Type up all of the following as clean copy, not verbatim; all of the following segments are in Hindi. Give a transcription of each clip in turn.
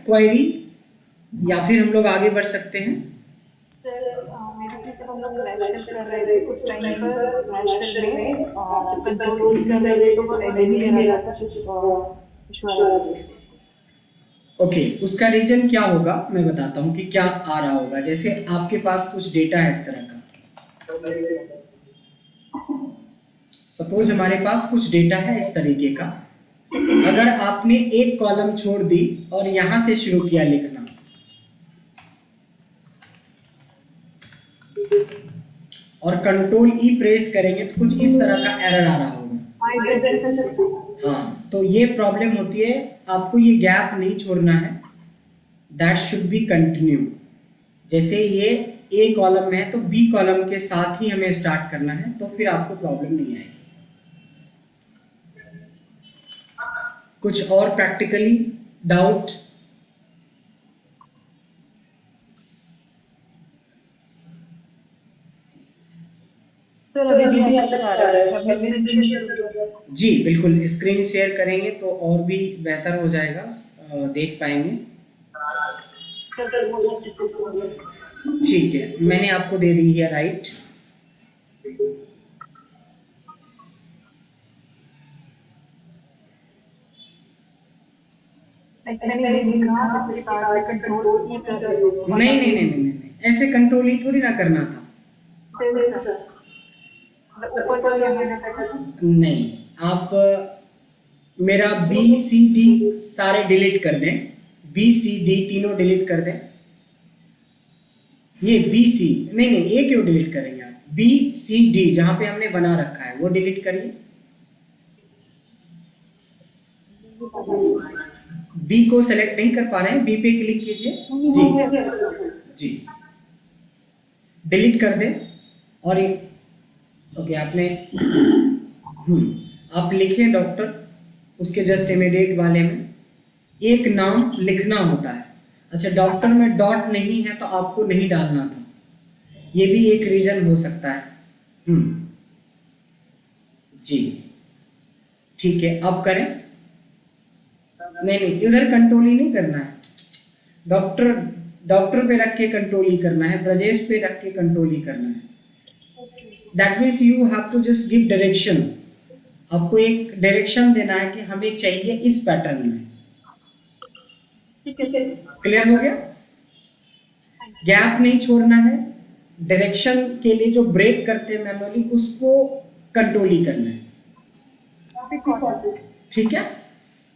क्वेरी, या फिर हम लोग आगे बढ़ सकते हैं? सर मेरे को जब हम लोग क्रैश कर रहे थे उस टाइम पर क्रैश में जब कंट्रोल की कर रहे थे तो वो एरर ही आ रहा था, कुछ इशू आ रहा था। ओके, उसका रीजन क्या होगा मैं बताता हूँ कि क्या आ रहा होगा। जैसे आपके पास कुछ डेटा है इस तरह का, सपोज हमारे पास कुछ डेटा है इस तरीके का। अगर आपने एक कॉलम छोड़ दी और यहां से शुरू किया लिखना, और कंट्रोल ई प्रेस करेंगे तो कुछ इस तरह का एरर आ रहा होगा। हाँ, तो ये प्रॉब्लम होती है। आपको ये गैप नहीं छोड़ना है, दैट शुड बी कंटिन्यू। जैसे ये ए कॉलम है तो बी कॉलम के साथ ही हमें स्टार्ट करना है, तो फिर आपको प्रॉब्लम नहीं आएगी। कुछ और प्रैक्टिकली डाउट? सर अभी भी ऐसा आ रहा है, हमने स्क्रीन शेयर किया। जी बिल्कुल, स्क्रीन शेयर करेंगे तो और भी बेहतर हो जाएगा, देख पाएंगे। ठीक है, मैंने आपको दे दी है राइट। मैंने लिखा इससे स्टार्ट में कंट्रोल ई कर रहे हो। नहीं नहीं नहीं नहीं नहीं, ऐसे कंट्रोल ही थोड़ी ना करना था। ऊपर चले नहीं, आप मेरा बी सी डी सारे डिलीट कर दें, बी सी डी तीनों डिलीट कर दें। ये बी सी नहीं नहीं, ये क्यों डिलीट करेंगे आप? बी सी डी जहां पे हमने बना रखा है वो डिलीट करिए। बी को सेलेक्ट नहीं कर पा रहे हैं, बी पे क्लिक कीजिए। जी जी, डिलीट कर दें। और ये ओके, आपने आप लिखें डॉक्टर, उसके जस्ट इमीडिएट वाले में एक नाम लिखना होता है। अच्छा, डॉक्टर में डॉट नहीं है तो आपको नहीं डालना था, ये भी एक रीजन हो सकता है। जी ठीक है, अब करें। नहीं नहीं, इधर कंट्रोल ही नहीं करना है, डॉक्टर डॉक्टर पे रख के कंट्रोल ही करना है, ब्रजेश पे रख के कंट्रोल ही करना है। That means you have to just give direction. आपको एक डायरेक्शन देना है कि हमें चाहिए इस पैटर्न में। क्लियर हो गया? गैप नहीं छोड़ना है, डायरेक्शन के लिए जो ब्रेक करते हैं मैनुअली उसको कंट्रोल ही करना है। ठीक है,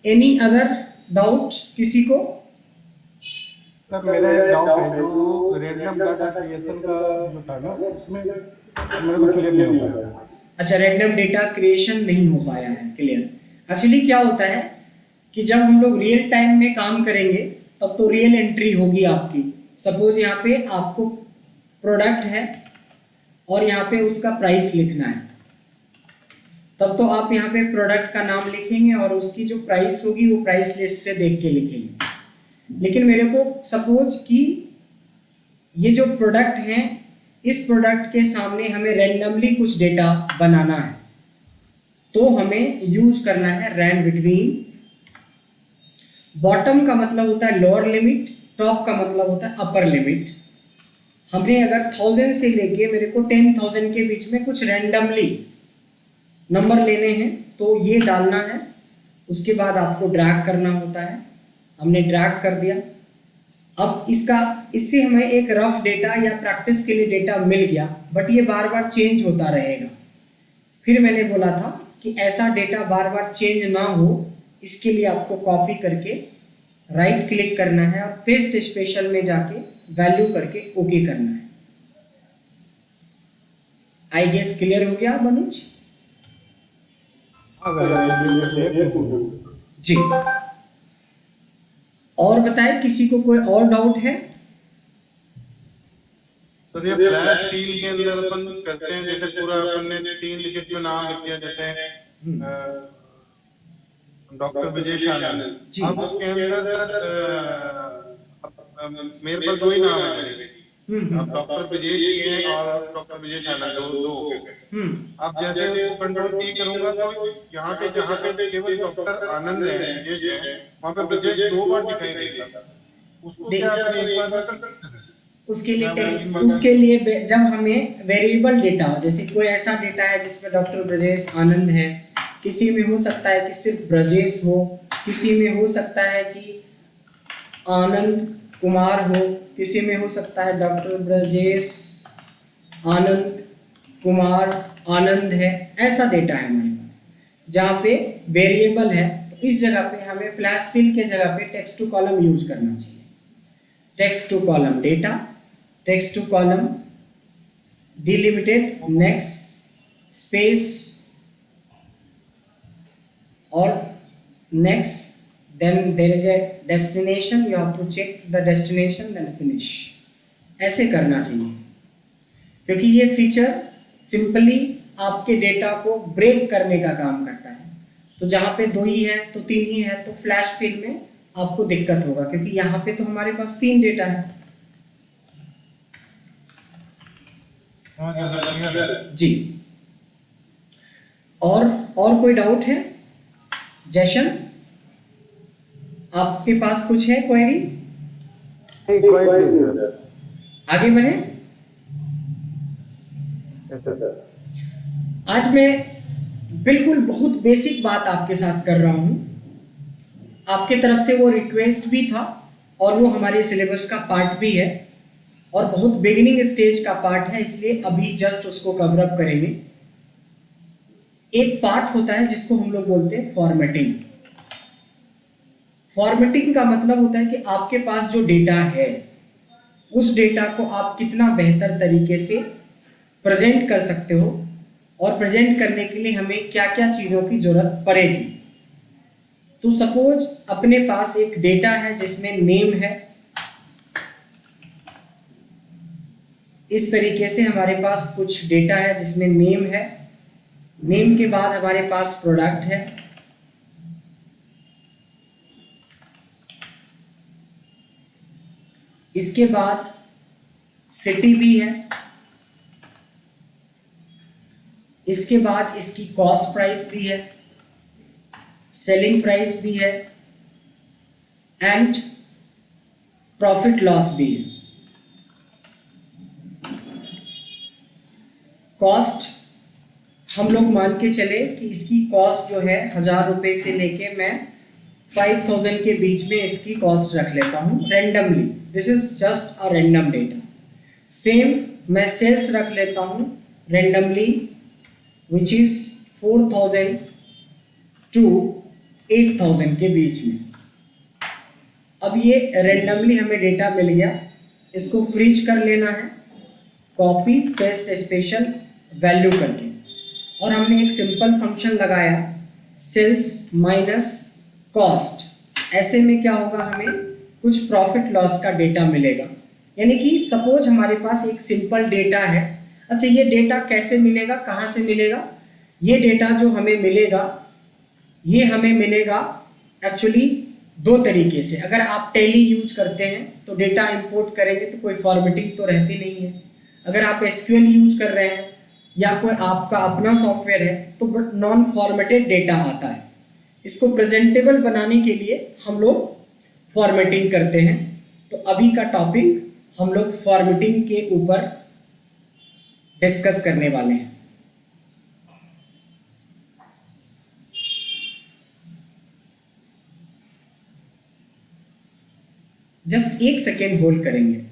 एनी अदर डाउट किसी को? सर मेरा एक डाउट है, जो रैंडम डाटा क्रिएशन का जो था ना उसमें मेरे को क्लियर नहीं हो पाया। अच्छा, रैंडम डेटा क्रिएशन नहीं हो पाया है क्लियर। एक्चुअली क्या होता है कि जब हम लोग रियल टाइम में काम करेंगे तब तो रियल एंट्री होगी आपकी। सपोज यहाँ पे आपको प्रोडक्ट है और यहाँ पे उसका प्राइस लिखना है, तब तो आप यहाँ पे प्रोडक्ट का नाम लिखेंगे और उसकी जो प्राइस होगी वो प्राइस लिस्ट से देख के लिखेंगे। लेकिन मेरे को सपोज कि ये जो प्रोडक्ट है, इस प्रोडक्ट के सामने हमें रैंडमली कुछ डेटा बनाना है, तो हमें यूज करना है रैंड बिटवीन। बॉटम का मतलब होता है लोअर लिमिट, टॉप का मतलब होता है अपर लिमिट। हमने अगर 1000 से लेके मेरे को 10,000 के बीच में कुछ रैंडमली नंबर लेने हैं तो ये डालना है। उसके बाद आपको ड्रैग करना होता है, हमने ड्रैग कर दिया। अब इससे हमें एक रफ डेटा या प्रैक्टिस के लिए डेटा मिल गया, बट ये बार बार चेंज होता रहेगा। फिर मैंने बोला था कि ऐसा डेटा बार बार चेंज ना हो, इसके लिए आपको कॉपी करके राइट क्लिक करना है और पेस्ट स्पेशल में जाके वैल्यू करके ओके करना है। आई गेस क्लियर हो गया मनीष? जी, और बताएं किसी को कोई और डाउट है? सर ये फ्लैश सील के अंदर अपन करते हैं, जैसे पूरा अपन ने 3 डिजिट में नाम लिख दिया, जैसे डॉक्टर विजय आनंद। अब उसके अंदर सर मेरे पास 2 ही नाम है, अब डॉक्टर ब्रजेश जी हैं और डॉक्टर ब्रजेश आनंद, दो हो गए सर। अब जैसे उसको कंट्रोल टी करूंगा तो यहाँ पे जहाँ पे केवल डॉक्टर आनंद है, ब्रजेश है, वहाँ पे ब्रजेश 2 बार दिखाई देता था। उसको क्या अपन एक बार में कर सकते हैं सर? उसके लिए टेक्स्ट, उसके लिए जब हमें वेरिएबल डेटा हो, जैसे कोई ऐसा डेटा है जिसमें डॉक्टर ब्रजेश आनंद है, किसी में हो सकता है कि सिर्फ ब्रजेश हो, किसी में हो सकता है कि आनंद कुमार हो, किसी में हो सकता है डॉक्टर ब्रजेश आनंद कुमार आनंद है, ऐसा डेटा है हमारे पास जहाँ पे वेरिएबल है। तो इस जगह पे हमें फ्लैश फिल के जगह पे टेक्स्ट टू कॉलम यूज करना चाहिए। Text to column data, text to column delimited next space और next, then there is a destination, you have to check the destination then finish, ऐसे करना चाहिए। क्योंकि ये फीचर सिंपली आपके डेटा को ब्रेक करने का काम करता है। तो जहाँ पे 2 ही है तो 3 ही है, तो फ्लैश फिल में आपको दिक्कत होगा, क्योंकि यहाँ पे तो हमारे पास 3 डेटा है। जी, और कोई डाउट है? जशन, आपके पास कुछ है क्वेरी? आगे बढ़े। आज मैं बिल्कुल बहुत बेसिक बात आपके साथ कर रहा हूं। आपके तरफ से वो रिक्वेस्ट भी था और वो हमारे सिलेबस का पार्ट भी है और बहुत बिगिनिंग स्टेज का पार्ट है, इसलिए अभी जस्ट उसको कवर अप करेंगे। एक पार्ट होता है जिसको हम लोग बोलते हैं फॉर्मेटिंग। फॉर्मेटिंग का मतलब होता है कि आपके पास जो डेटा है उस डेटा को आप कितना बेहतर तरीके से प्रेजेंट कर सकते हो, और प्रेजेंट करने के लिए हमें क्या क्या चीज़ों की ज़रूरत पड़ेगी। तो सपोज अपने पास एक डेटा है जिसमें नेम है, इस तरीके से हमारे पास कुछ डेटा है जिसमें नेम है, नेम के बाद हमारे पास प्रोडक्ट है, इसके बाद सिटी भी है, इसके बाद इसकी कॉस्ट प्राइस भी है, सेलिंग प्राइस भी है एंड प्रॉफिट लॉस भी है। कॉस्ट हम लोग मान के चले कि इसकी कॉस्ट जो है 1000 रुपये से लेके मैं 5000 के बीच में इसकी कॉस्ट रख लेता हूँ randomly. This is just a random data. Same मैं सेल्स रख लेता हूँ रेंडमली, विच इज 4000 टू 8000 के बीच में। अब ये रेंडमली हमें डेटा मिल गया, इसको फ्रीज कर लेना है कॉपी पेस्ट स्पेशल वैल्यू करके, और हमने एक सिंपल फंक्शन लगाया सेल्स माइनस कॉस्ट। ऐसे में क्या होगा, हमें कुछ प्रॉफिट लॉस का डेटा मिलेगा। यानी कि सपोज हमारे पास एक सिंपल डेटा है। अच्छा, ये डेटा कैसे मिलेगा, कहाँ से मिलेगा? ये डेटा जो हमें मिलेगा, ये हमें मिलेगा एक्चुअली 2 तरीके से। अगर आप टैली यूज करते हैं तो डेटा इंपोर्ट करेंगे तो कोई फॉर्मेटिंग तो रहती नहीं है। अगर आप एसक्यूएल यूज कर रहे हैं या कोई आपका अपना सॉफ्टवेयर है तो नॉन फॉर्मेटेड डेटा आता है। इसको प्रेजेंटेबल बनाने के लिए हम लोग फॉर्मेटिंग करते हैं। तो अभी का टॉपिक हम लोग फॉर्मेटिंग के ऊपर डिस्कस करने वाले हैं। जस्ट 1 सेकेंड होल्ड करेंगे।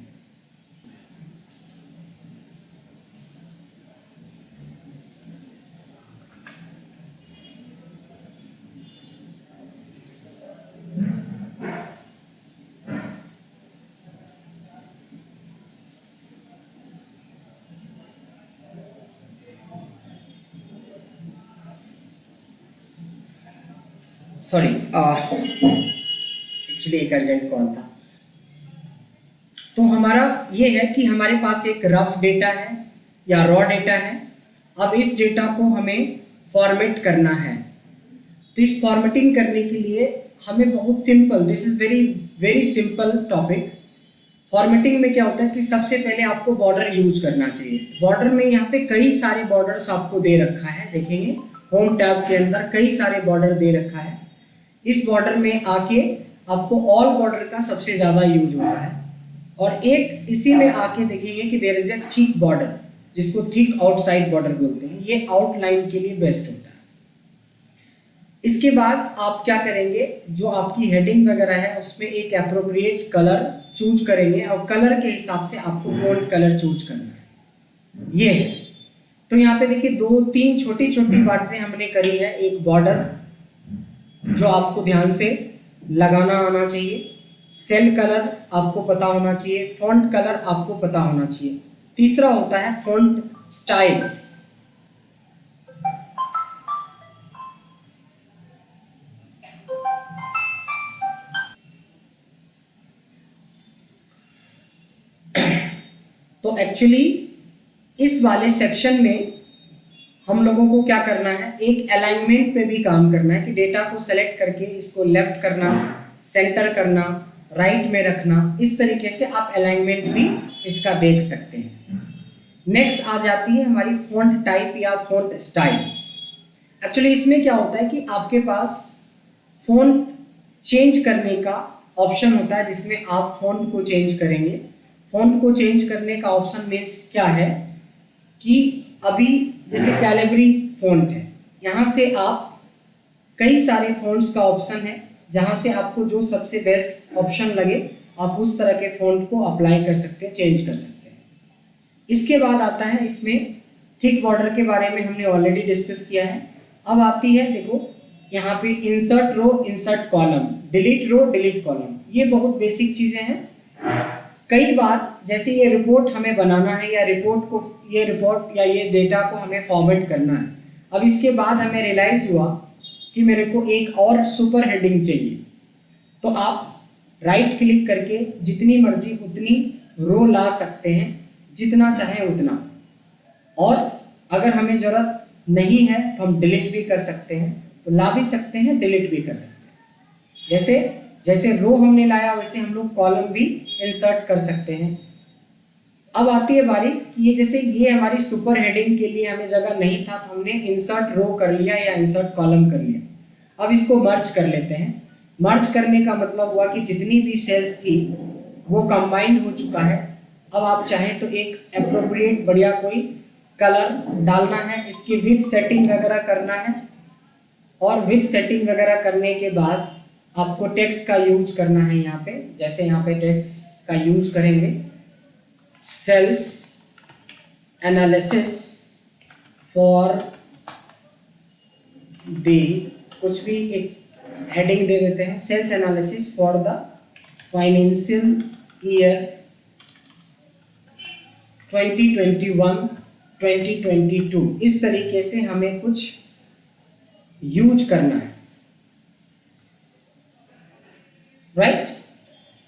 सॉरी, एक्चुअली एक अर्जेंट कॉल था। तो हमारा ये है कि हमारे पास एक रफ डेटा है या रॉ डेटा है। अब इस डेटा को हमें फॉर्मेट करना है। तो इस फॉर्मेटिंग करने के लिए हमें बहुत simple, this is very very simple topic. Formatting में क्या होता है कि सबसे पहले आपको बॉर्डर यूज करना चाहिए। बॉर्डर में यहाँ पे कई सारे बॉर्डर्स आपको दे रखा है, देखेंगे होम टैब के अंदर कई सारे बॉर्डर दे रखा है। इस बॉर्डर में आके आपको ऑल बॉर्डर का सबसे ज़्यादा यूज होता है, और एक इसी में आके देखेंगे कि there is a thick border, जिसको थिक आउटसाइड बॉर्डर बोलते हैं, ये आउटलाइन के लिए बेस्ट होता है। इसके बाद आप क्या करेंगे, जो आपकी हेडिंग वगैरह है उसमें एक एप्रोप्रिएट कलर चूज करेंगे, और कलर के हिसाब से आपको फॉन्ट कलर चूज करना है। ये है, तो यहाँ पे देखिए 2-3 छोटी छोटी बातें हमने करी है। एक बॉर्डर जो आपको ध्यान से लगाना आना चाहिए, सेल कलर आपको पता होना चाहिए, फॉन्ट कलर आपको पता होना चाहिए। तीसरा होता है फॉन्ट स्टाइल। तो एक्चुअली इस वाले सेक्शन में हम लोगों को क्या करना है, एक अलाइनमेंट पे भी काम करना है कि डेटा को सेलेक्ट करके इसको लेफ्ट करना, सेंटर करना, राइट में रखना। इस तरीके से आप अलाइनमेंट भी इसका देख सकते हैं। नेक्स्ट आ जाती है हमारी फॉन्ट टाइप या फॉन्ट स्टाइल। एक्चुअली इसमें क्या होता है कि आपके पास फॉन्ट चेंज करने का ऑप्शन होता है, जिसमें आप फॉन्ट को चेंज करेंगे। फॉन्ट को चेंज करने का ऑप्शन मीन्स क्या है कि अभी जैसे कैलिब्री फॉन्ट है, यहाँ से आप कई सारे फॉन्ट्स का ऑप्शन है, जहाँ से आपको जो सबसे बेस्ट ऑप्शन लगे आप उस तरह के फॉन्ट को अप्लाई कर सकते हैं, चेंज कर सकते हैं। इसके बाद आता है इसमें थिक बॉर्डर के बारे में हमने ऑलरेडी डिस्कस किया है। अब आती है देखो यहाँ पे insert row, insert column, delete row, delete column. ये बहुत बेसिक चीज़ें हैं। कई बार जैसे ये रिपोर्ट हमें बनाना है, या ये रिपोर्ट या ये डेटा को हमें फॉर्मेट करना है। अब इसके बाद हमें रियलाइज़ हुआ कि मेरे को एक और सुपर हेडिंग चाहिए, तो आप राइट क्लिक करके जितनी मर्जी उतनी रो ला सकते हैं, जितना चाहे उतना। और अगर हमें ज़रूरत नहीं है तो हम डिलीट भी कर सकते हैं, तो ला भी सकते हैं, डिलीट भी कर सकते हैं। जैसे जैसे रो हमने लाया वैसे हम लोग कॉलम भी इंसर्ट कर सकते हैं। अब आती है बारी कि ये जैसे ये हमारी सुपर हेडिंग के लिए हमें जगह नहीं था, तो हमने इंसर्ट रो कर लिया या इंसर्ट कॉलम कर लिया। अब इसको मर्ज कर लेते हैं। मर्ज करने का मतलब हुआ कि जितनी भी सेल्स थी वो कंबाइंड हो चुका है। अब आप चाहें तो एक एप्रोप्रिएट बढ़िया कोई कलर डालना है, इसकी विथ सेटिंग वगैरह करना है, और विथ सेटिंग वगैरह करने के बाद आपको टेक्स्ट का यूज करना है। यहाँ पे जैसे यहाँ पे टेक्स्ट का यूज करेंगे, सेल्स एनालिसिस फॉर द, कुछ भी एक हेडिंग दे देते हैं, sales analysis for the financial year 2021-2022। इस तरीके से हमें कुछ यूज करना है, राइट।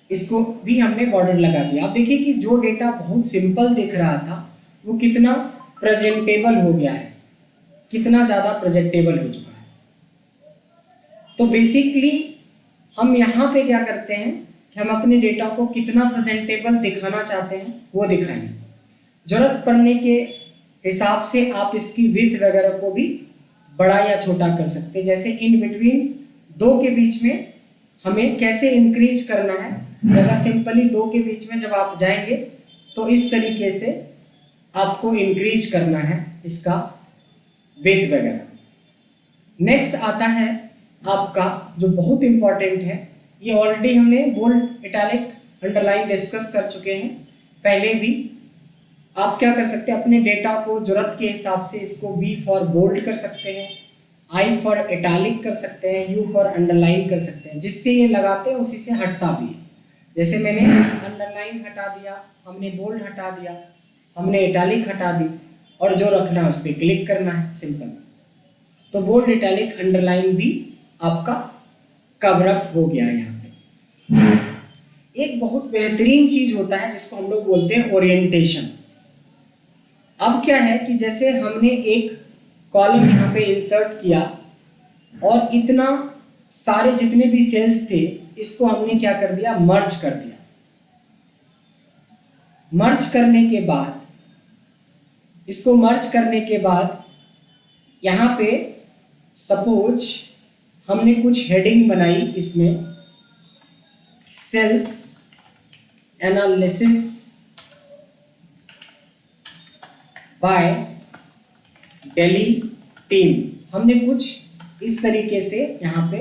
इसको भी हमने बॉर्डर लगा दिया। आप देखिए कि जो डेटा बहुत सिंपल दिख रहा था वो कितना प्रेजेंटेबल हो गया है, कितना ज़्यादा प्रेजेंटेबल हो चुका है। तो बेसिकली हम यहाँ पे क्या करते हैं कि हम अपने डेटा को कितना प्रेजेंटेबल दिखाना चाहते हैं वो दिखाएंगे। जरूरत पड़ने के हिसाब से आप इसकी विड्थ वगैरह को भी बड़ा या छोटा कर सकते हैं। जैसे इन बिटवीन दो के बीच में हमें कैसे इंक्रीज करना है, जगह सिंपली दो के बीच में जब आप जाएंगे तो इस तरीके से आपको इंक्रीज करना है इसका विड्थ वगैरह। नेक्स्ट आता है आपका जो बहुत इंपॉर्टेंट है, ये ऑलरेडी हमने बोल्ड, इटैलिक, अंडरलाइन डिस्कस कर चुके हैं पहले भी। आप क्या कर सकते हैं, अपने डेटा को जरूरत के हिसाब से इसको बी फॉर बोल्ड कर सकते हैं, आई फॉर इटैलिक कर सकते हैं, यू फॉर अंडरलाइन कर सकते हैं। जिससे ये लगाते हैं उसी से हटता भी है। जैसे मैंने अंडरलाइन हटा दिया, हमने बोल्ड हटा दिया, हमने इटैलिक हटा दी, और जो रखना है उस पर क्लिक करना है, सिंपल। तो बोल्ड, इटैलिक, अंडरलाइन भी आपका कवर अप हो गया है। यहाँ पे एक बहुत बेहतरीन चीज होता है जिसको हम लोग बोलते हैं ओरिएंटेशन। अब क्या है कि जैसे हमने एक कॉलम यहाँ पे इंसर्ट किया और इतना सारे जितने भी सेल्स थे इसको हमने क्या कर दिया, मर्ज कर दिया। मर्ज करने के बाद, इसको मर्ज करने के बाद यहाँ पे सपोज हमने कुछ हेडिंग बनाई इसमें, sales analysis by Delhi team, हमने कुछ इस तरीके से यहाँ पे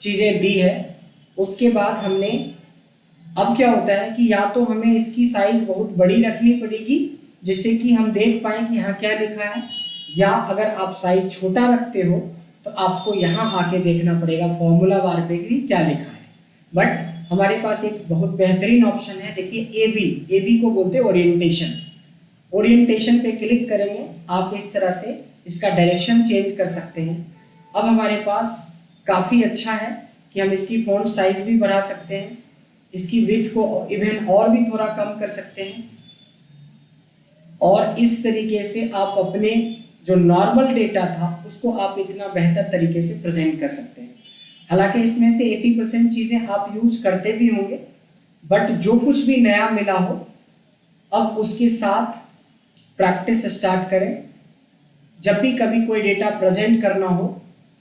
चीज़ें दी है। उसके बाद हमने, अब क्या होता है कि या तो हमें इसकी साइज बहुत बड़ी रखनी पड़ेगी जिससे कि हम देख पाएँ कि यहाँ क्या लिखा है, या अगर आप साइज छोटा रखते हो तो आपको यहाँ आके देखना पड़ेगा फॉर्मूला बार पे कि क्या लिखा है। बट हमारे पास एक बहुत बेहतरीन ऑप्शन है, देखिए ए बी को बोलते हैं ओरिएंटेशन। ओरिएंटेशन पे क्लिक करेंगे, आप इस तरह से इसका डायरेक्शन चेंज कर सकते हैं। अब हमारे पास काफ़ी अच्छा है कि हम इसकी फ़ॉन्ट साइज भी बढ़ा सकते हैं, इसकी विड्थ को इवन और भी थोड़ा कम कर सकते हैं, और इस तरीके से आप अपने जो नॉर्मल डेटा था उसको आप इतना बेहतर तरीके से प्रेजेंट कर सकते हैं। हालांकि इसमें से 80% चीज़ें आप यूज करते भी होंगे, बट जो कुछ भी नया मिला हो अब उसके साथ प्रैक्टिस स्टार्ट करें। जब भी कभी कोई डेटा प्रेजेंट करना हो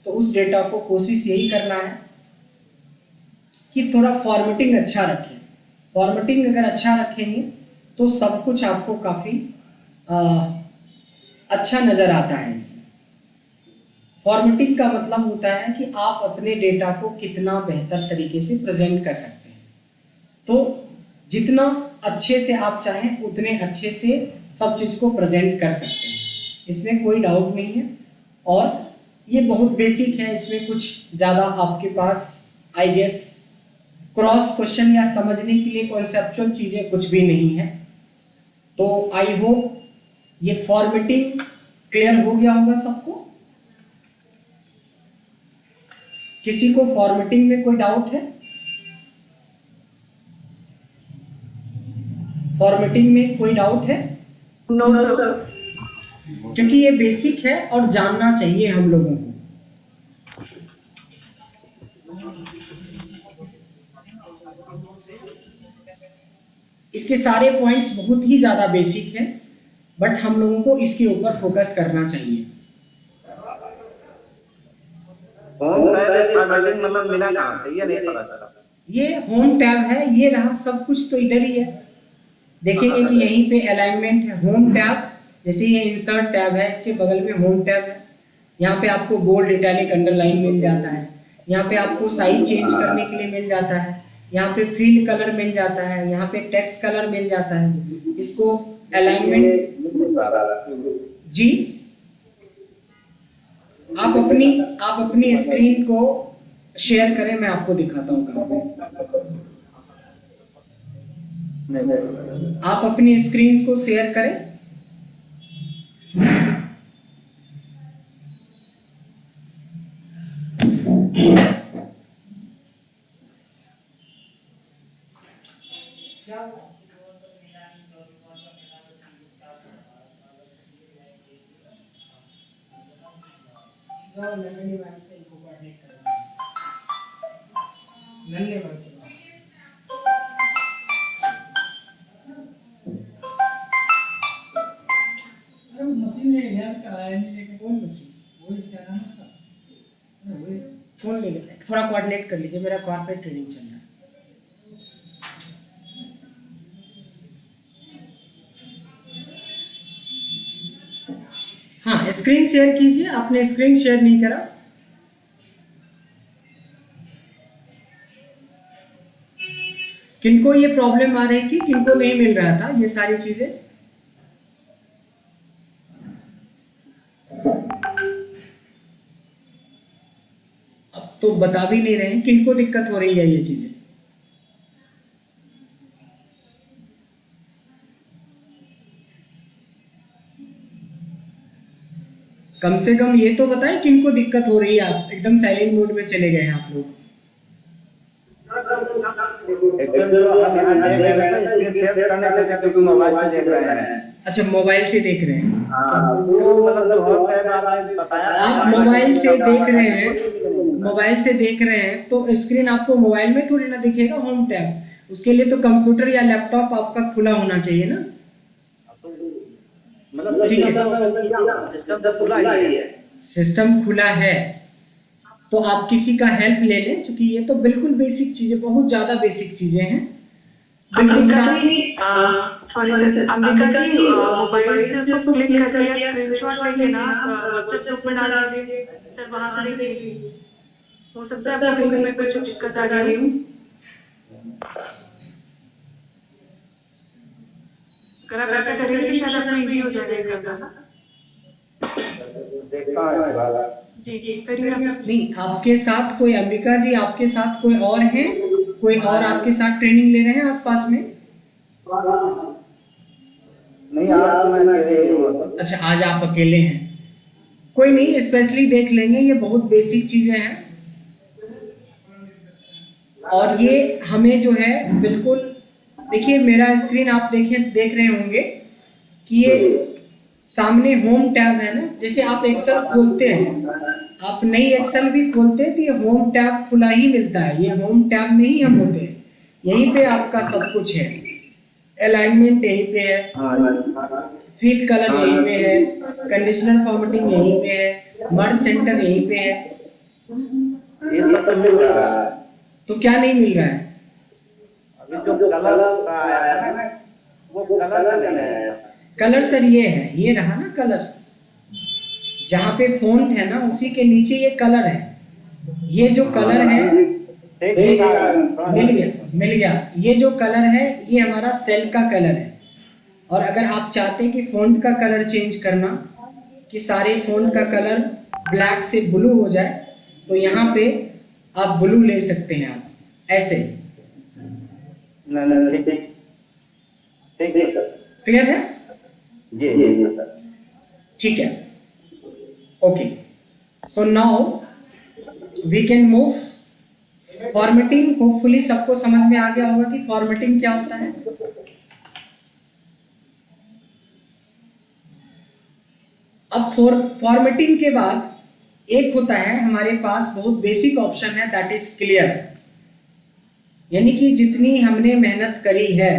तो उस डेटा को कोशिश यही करना है कि थोड़ा फॉर्मेटिंग अच्छा रखें। फॉर्मेटिंग अगर अच्छा रखेंगे तो सब कुछ आपको काफ़ी अच्छा नज़र आता है। इसमें फॉर्मेटिंग का मतलब होता है कि आप अपने डेटा को कितना बेहतर तरीके से प्रेजेंट कर सकते हैं। तो जितना अच्छे से आप चाहें उतने अच्छे से सब चीज़ को प्रेजेंट कर सकते हैं, इसमें कोई डाउट नहीं है। और ये बहुत बेसिक है, इसमें कुछ ज़्यादा आपके पास आई गेस क्रॉस क्वेश्चन या समझने के लिए कॉन्सेप्चुअल चीज़ें कुछ भी नहीं है। तो आई होप ये फॉर्मेटिंग क्लियर हो गया होगा सबको। किसी को फॉर्मेटिंग में कोई डाउट है? फॉर्मेटिंग में कोई डाउट है? No sir. क्योंकि ये बेसिक है और जानना चाहिए हम लोगों को। इसके सारे पॉइंट्स बहुत ही ज़्यादा बेसिक हैं, बट हम लोगों को इसके ऊपर फोकस करना चाहिए। होम टैब फॉर्मेटिंग मतलब मिला कहाँ से, ये नहीं पता चला। ये होम टैब है, ये रहा, सब कुछ तो इधर ही है। देखेंगे कि यहीं पे अलाइनमेंट है, होम टैब, जैसे ये इंसर्ट टैब है, इसके बगल में होम टैब है। यहाँ पे आपको बोल्ड, इटैलिक, अंडरलाइन मिल जाता है। यहाँ पे आपको साइज चेंज करने के लिए मिल जाता है। यहाँ पे फील्ड कलर मिल जाता है, यहाँ पे टेक्स्ट कलर मिल जाता है। इसको अलाइनमेंट जी, आप अपनी स्क्रीन को शेयर करें, मैं आपको दिखाता हूँ कहाँ पे। आप अपनी स्क्रीन को शेयर करें। मशीन ले लिया कराया नहीं, लेकिन कौन मशीन? वही क्या नाम है उसका, वही कौन ले लेता है? थोड़ा कोऑर्डिनेट कर लीजिए, मेरा कॉर्पोरेट ट्रेनिंग चल रहा है। हाँ, स्क्रीन शेयर कीजिए। आपने स्क्रीन शेयर नहीं करा। किनको ये प्रॉब्लम आ रही थी, किनको नहीं मिल रहा था ये सारी चीजें? अब तो बता भी नहीं रहे हैं किनको दिक्कत हो रही है ये चीजें। कम से कम ये तो बताएं किनको दिक्कत हो रही है। आप एकदम साइलेंट मोड में चले गए हैं आप लोग। एकदम जो हम यहाँ देख रहे हैं स्क्रीन शेयर करने से क्योंकि मोबाइल से देख रहे हैं। अच्छा, मोबाइल से देख रहे हैं। हाँ, वो मतलब जो होम टैब आपने बताया, आप मोबाइल से देख रहे हैं, मोबाइल से देख रहे हैं तो स्क्रीन आपको मोबाइल में थोड़ी ना दिखेगा होम टैब। उसके लिए तो कंप्यूटर या लैपटॉप आपका खुला होना चाहिए ना। मतलब ठीक है। सिस्टम तो खुला ही है। सिस्टम खुला है तो आप किसी का हेल्प ले लें, क्योंकि ये तो बिल्कुल बेसिक चीजें, बहुत ज्यादा बेसिक चीजें हैं। अंबिका जी, सॉरी सर, अंबिका जी मोबाइल से उसको क्लिक करके या स्क्रीनशॉट लेके ना व्हाट्सएप ग्रुप में डाल दीजिए सर, वहां से देखिए। हो सकता है आपको लिंक में कुछ दिक्कत आ रही हो। अगर आप ऐसा करेंगे तो शायद आपको इजी हो जाएगा करना। देखता हूँ एक बार। जी करिए आप। नहीं, आपके साथ कोई, अंबिका जी आपके साथ कोई और है, कोई और आपके साथ ट्रेनिंग ले रहे हैं आसपास में? नहीं, आज तो मैं अकेले ही हूँ। अच्छा, आज आप अकेले हैं, कोई नहीं, स्पेशली देख लेंगे, ये बहुत बेसिक चीजें हैं। और ये हमें जो है बिल्कुल, देखिए मेरा स्क्रीन आप देख रहे होंगे कि ये सामने होम टैब है ना, जैसे आप एक्सेल खोलते हैं, आप नई एक्सेल भी खोलते हैं तो ये होम टैब खुला ही मिलता है, ये होम टैब में ही हम होते हैं, यहीं पे आपका सब कुछ है, अलाइनमेंट यहीं पे है, फील कलर यहीं पे है, कंडीशनल फॉर्मेटिंग यहीं पे है, मर्ज सेंटर यहीं पे है। ये सब तो मिल रहा है। तो क्या नहीं मिल रहा है? अभी जो कलर का आया है ना, वो कलर का नहीं है। कलर सर ये है, ये रहा ना कलर, जहाँ पे फ़ॉन्ट है ना उसी के नीचे ये कलर है, ये जो कलर है मिल गया, ये जो कलर है ये हमारा सेल का कलर है। और अगर आप चाहते हैं कि फ़ॉन्ट का कलर चेंज करना, कि सारे फ़ॉन्ट का कलर ब्लैक से ब्लू हो जाए, तो यहाँ पे आप ब्लू ले सकते हैं, आप ऐसे। नहीं, ठीक है सर। क्लियर है? जी सर। ठीक है, okay. So now we can move. Formatting hopefully सबको समझ में आ गया होगा कि फॉर्मेटिंग क्या होता है। अब फॉर्मेटिंग के बाद एक होता है हमारे पास बहुत बेसिक ऑप्शन है, दैट इज क्लियर। यानी कि जितनी हमने मेहनत करी है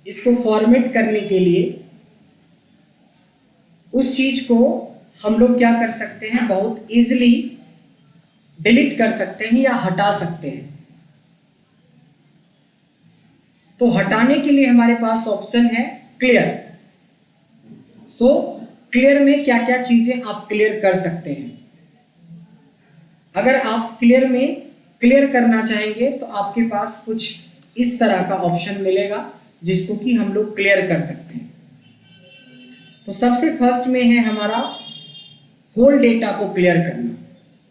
इसको फॉर्मेट करने के लिए, उस चीज को हम लोग क्या कर सकते हैं, बहुत इजीली डिलीट कर सकते हैं या हटा सकते हैं। तो हटाने के लिए हमारे पास ऑप्शन है क्लियर। सो क्लियर में क्या क्या चीजें आप क्लियर कर सकते हैं। अगर आप क्लियर में क्लियर करना चाहेंगे तो आपके पास कुछ इस तरह का ऑप्शन मिलेगा जिसको कि हम लोग क्लियर कर सकते हैं। तो सबसे फर्स्ट में है हमारा होल डेटा को क्लियर करना।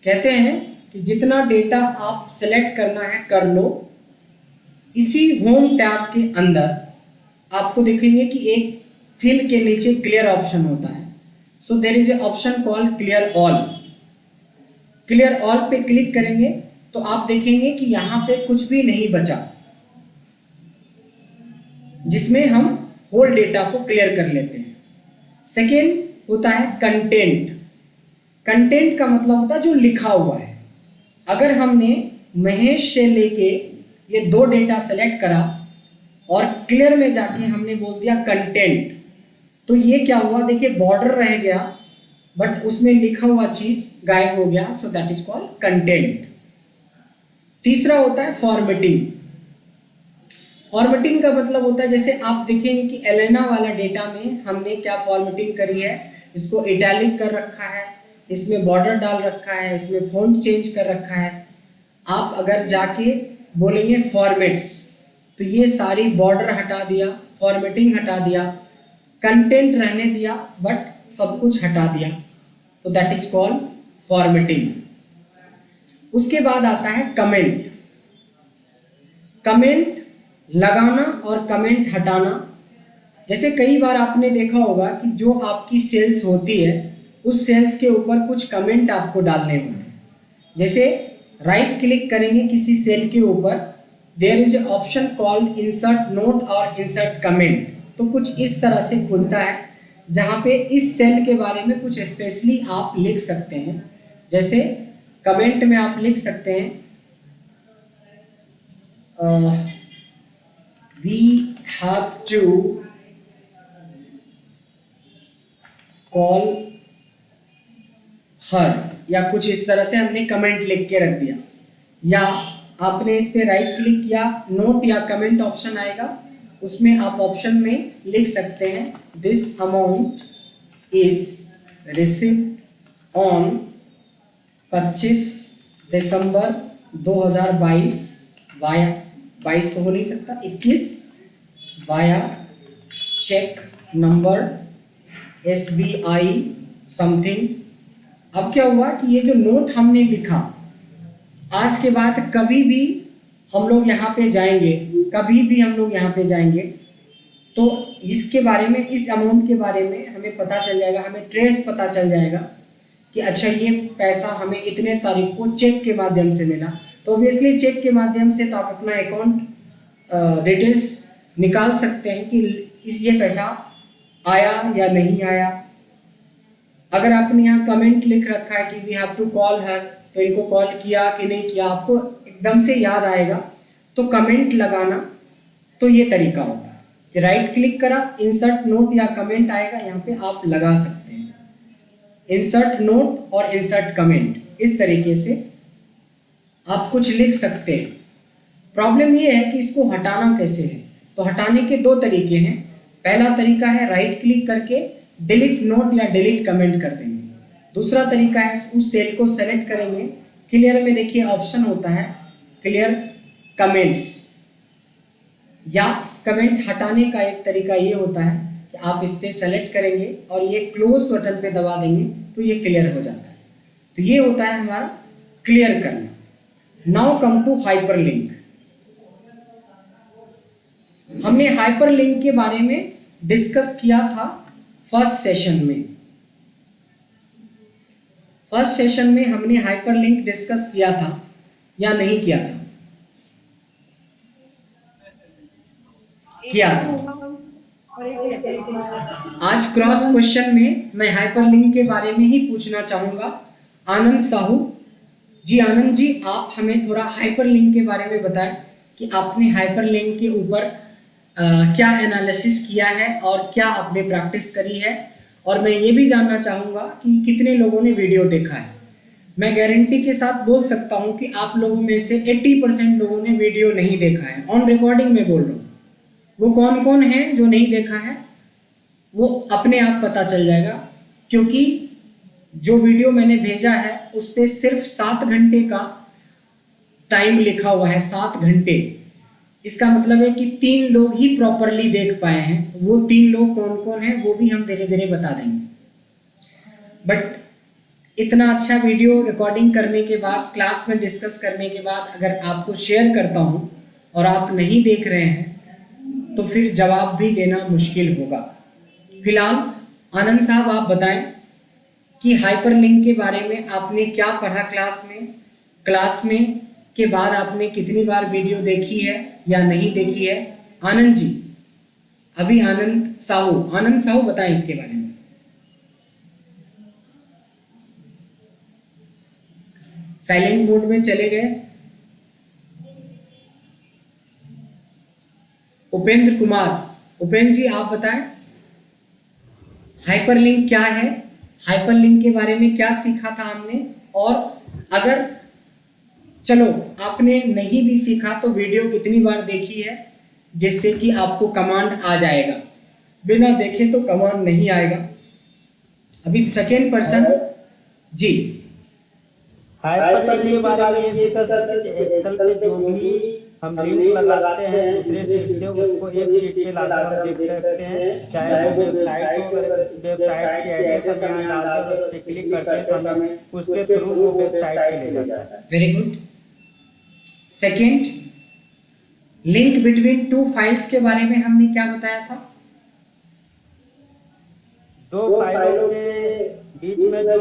कहते हैं कि जितना डेटा आप सेलेक्ट करना है कर लो। इसी होम टैब के अंदर आपको देखेंगे कि एक फिल के नीचे क्लियर ऑप्शन होता है। So there is a option called clear all. Clear all पे क्लिक करेंगे तो आप देखेंगे कि यहाँ पे कुछ भी नहीं बचा जिसमें हम होल डेटा को क्लियर कर लेते हैं। सेकेंड होता है कंटेंट। कंटेंट का मतलब होता है जो लिखा हुआ है। अगर हमने महेश से लेके ये दो डेटा सेलेक्ट करा और क्लियर में जाके हमने बोल दिया कंटेंट, तो ये क्या हुआ, देखिए बॉर्डर रह गया बट उसमें लिखा हुआ चीज गायब हो गया। So that is called content. तीसरा होता है फॉर्मेटिंग। फॉर्मेटिंग का मतलब होता है, जैसे आप देखेंगे कि एलेना वाला डेटा में हमने क्या फॉर्मेटिंग करी है, इसको इटैलिक कर रखा है, इसमें बॉर्डर डाल रखा है, इसमें फ़ॉन्ट चेंज कर रखा है। आप अगर जाके बोलेंगे फॉर्मेट्स तो ये सारी बॉर्डर हटा दिया, फॉर्मेटिंग हटा दिया, कंटेंट रहने दिया बट सब कुछ हटा दिया, तो दैट इज कॉल्ड फॉर्मेटिंग। उसके बाद आता है कमेंट। कमेंट लगाना और कमेंट हटाना। जैसे कई बार आपने देखा होगा कि जो आपकी सेल्स होती है उस सेल्स के ऊपर कुछ कमेंट आपको डालने होते हैं। जैसे राइट क्लिक करेंगे किसी सेल के ऊपर, there is option called insert note और इंसर्ट कमेंट। तो कुछ इस तरह से खुलता है जहाँ पे इस सेल के बारे में कुछ स्पेशली आप लिख सकते हैं। जैसे कमेंट में आप लिख सकते हैं we have to call her, या कुछ इस तरह से हमने कमेंट लिख के रख दिया, या आपने इस पे राइट क्लिक किया, नोट या कमेंट ऑप्शन आएगा, उसमें आप ऑप्शन में लिख सकते हैं this amount is receive on 25 December 2022 via 22 तो हो नहीं सकता 21 via cheque number SBI something. अब क्या हुआ कि ये जो नोट हमने लिखा, आज के बाद कभी भी हम लोग यहाँ पे जाएंगे, कभी भी हम लोग यहाँ पे जाएंगे तो इसके बारे में, इस अमाउंट के बारे में हमें पता चल जाएगा, हमें ट्रेस पता चल जाएगा कि अच्छा ये पैसा हमें इतने तारीख को चेक के माध्यम से मिला। तो ऑब्वियसली चेक के माध्यम से तो आप अपना अकाउंट डिटेल्स निकाल सकते हैं कि ये पैसा आया या नहीं आया। अगर आपने यहाँ कमेंट लिख रखा है कि we have to call her, तो इनको कॉल किया कि नहीं किया आपको एकदम से याद आएगा, तो कमेंट लगाना तो ये तरीका होता है कि राइट क्लिक करा, इंसर्ट नोट या कमेंट आएगा, यहाँ पे आप लगा सकते हैं इंसर्ट नोट और इंसर्ट कमेंट, इस तरीके से आप कुछ लिख सकते हैं। प्रॉब्लम ये है कि इसको हटाना कैसे है, तो हटाने के दो तरीके हैं। पहला तरीका है राइट क्लिक करके डिलीट नोट या डिलीट कमेंट कर देंगे। दूसरा तरीका है उस सेल को सेलेक्ट करेंगे, क्लियर में देखिए ऑप्शन होता है क्लियर कमेंट्स, या कमेंट हटाने का एक तरीका ये होता है कि आप इस पे सेलेक्ट करेंगे और ये क्लोज बटन पे दबा देंगे तो ये क्लियर हो जाता है। तो ये होता है हमारा क्लियर करना। Now come to hyperlink. हमने हाइपरलिंक के बारे में डिस्कस किया था फर्स्ट सेशन में। फर्स्ट सेशन में हमने हाइपरलिंक डिस्कस किया था या नहीं किया था? किया था। आज क्रॉस क्वेश्चन में मैं हाइपरलिंक के बारे में ही पूछना चाहूंगा। आनंद साहू जी, आनंद जी आप हमें थोड़ा हाइपरलिंक के बारे में बताएं कि आपने हाइपरलिंक के ऊपर क्या एनालिसिस किया है और क्या आपने प्रैक्टिस करी है, और मैं ये भी जानना चाहूँगा कि कितने लोगों ने वीडियो देखा है। मैं गारंटी के साथ बोल सकता हूँ कि आप लोगों में से 80% लोगों ने वीडियो नहीं देखा है। ऑन रिकॉर्डिंग में बोल रहा हूँ। वो कौन कौन है जो नहीं देखा है वो अपने आप पता चल जाएगा, क्योंकि जो वीडियो मैंने भेजा है उस पर सिर्फ 7 घंटे का टाइम लिखा हुआ है, 7 घंटे। इसका मतलब है कि 3 लोग ही प्रॉपरली देख पाए हैं। वो 3 लोग कौन कौन हैं वो भी हम धीरे धीरे बता देंगे। बट इतना अच्छा वीडियो रिकॉर्डिंग करने के बाद, क्लास में डिस्कस करने के बाद अगर आपको शेयर करता हूँ और आप नहीं देख रहे हैं तो फिर जवाब भी देना मुश्किल होगा। फिलहाल आनंद साहब आप बताएं कि हाइपरलिंक के बारे में आपने क्या पढ़ा क्लास में के बाद आपने कितनी बार वीडियो देखी है या नहीं देखी है। आनंद जी, अभी आनंद साहू बताएं इसके बारे में। साइलेंट मोड में चले गए। उपेंद्र कुमार, उपेंद्र जी आप बताएं हाइपरलिंक क्या है, हाइपरलिंक के बारे में क्या सीखा था हमने, और अगर चलो आपने नहीं भी सीखा तो वीडियो कितनी बार देखी है जिससे कि आपको कमांड आ जाएगा। बिना देखे तो कमांड नहीं आएगा। अभी सेकेंड पर्सन जी। हाइपरलिंक के बारे में ये सीखा सर कि एक्सेल पे जो भी हम लिंक लगाते हैं दूसरे शीट से उसको एक शीट पे लाकर हम देख सकते हैं, चाहे वो वेबसाइट हो। अगर वेबसाइट की एड्रेस हम यहाँ डालते हैं उस पर क्लिक करते हैं तो हमें उसके थ्रू वो वेबसाइट पे ले जाता है। Very good. Second, link between 2 files के बारे में हमने क्या बताया था? 2 फाइलों के बीच में जो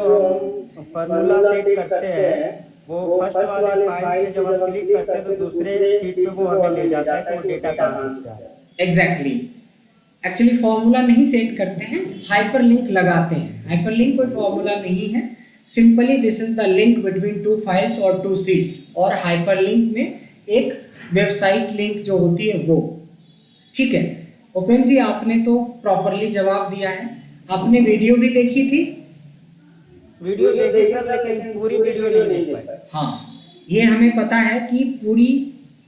हम फॉर्मूला सेट करते हैं वो फर्स्ट वाले फाइल पे जब हम क्लिक करते हैं तो दूसरे शीट पे वो हमें ले जाता है तो डेटा कहाँ होता है। एग्जैक्टली। एक्चुअली फॉर्मूला नहीं सेट करते हैं, हाइपरलिंक लगाते हैं। हाइपरलिंक कोई फॉर्मूला नहीं है, simply this is the link between 2 files और 2 शीट्स। और हाइपरलिंक में एक वेबसाइट लिंक जो होती है वो, ठीक है ओपन जी, आपने तो प्रॉपरली जवाब दिया है। आपने वीडियो भी देखी थी? वीडियो देखी सर, लेकिन पूरी वीडियो नहीं देख पाए। हाँ, ये हमें पता है कि पूरी